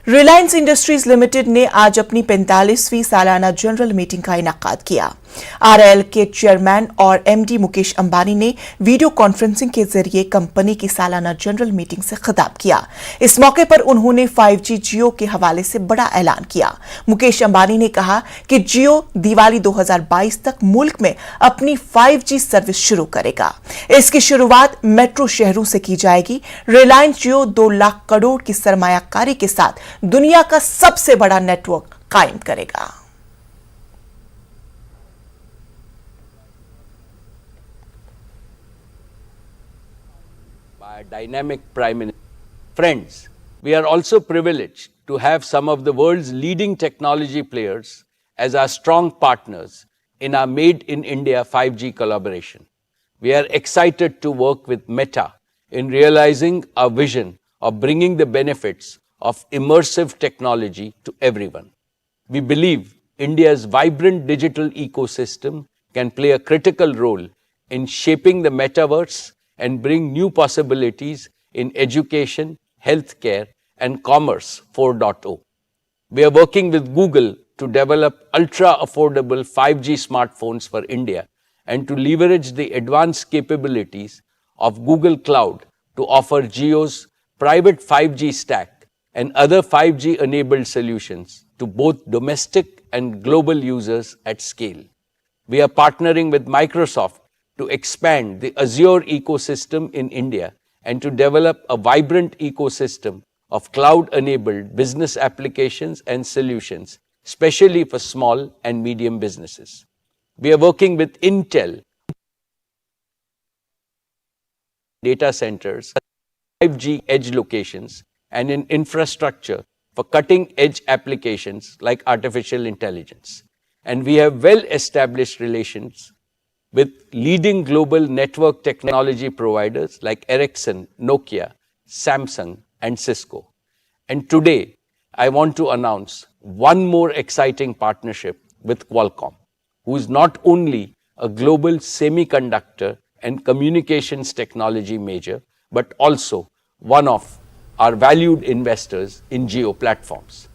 Reliance industries limited ने आज अपनी 45वीं सालाना जनरल मीटिंग का इनेकाद किया। आरएल के चेयरमैन और एमडी मुकेश अंबानी ने वीडियो कॉन्फ्रेंसिंग के जरिए कंपनी की सालाना जनरल मीटिंग से खिताब किया। इस मौके पर उन्होंने 5G जियो के हवाले से बड़ा ऐलान किया। मुकेश अंबानी ने कहा कि जियो दिवाली 2022 तक मुल्क में अपनी 5G सर्विस शुरू करेगा। इसकी शुरुआत मेट्रो शहरों से की जाएगी। रिलायंस जियो 2 लाख करोड़ की सरमायाकारी के साथ दुनिया का सबसे बड़ा नेटवर्क कायम करेगा। By a dynamic Prime Minister. Friends, we are also privileged to have some of the world's leading technology players as our strong partners in our Made in India 5G collaboration. We are excited to work with Meta in realizing our vision of bringing the benefits of immersive technology to everyone. We believe India's vibrant digital ecosystem can play a critical role in shaping the metaverse and bring new possibilities in education, healthcare, and commerce 4.0. We are working with Google to develop ultra-affordable 5G smartphones for India and to leverage the advanced capabilities of Google Cloud to offer Jio's private 5G stack and other 5G-enabled solutions to both domestic and global users at scale. We are partnering with Microsoft to expand the Azure ecosystem in India and to develop a vibrant ecosystem of cloud-enabled business applications and solutions, especially for small and medium businesses. We are working with Intel data centers, 5G edge locations, and in infrastructure for cutting-edge applications like artificial intelligence. And we have well-established relations with leading global network technology providers like Ericsson, Nokia, Samsung, and Cisco. And today, I want to announce one more exciting partnership with Qualcomm, who is not only a global semiconductor and communications technology major, but also one of our valued investors in Jio platforms.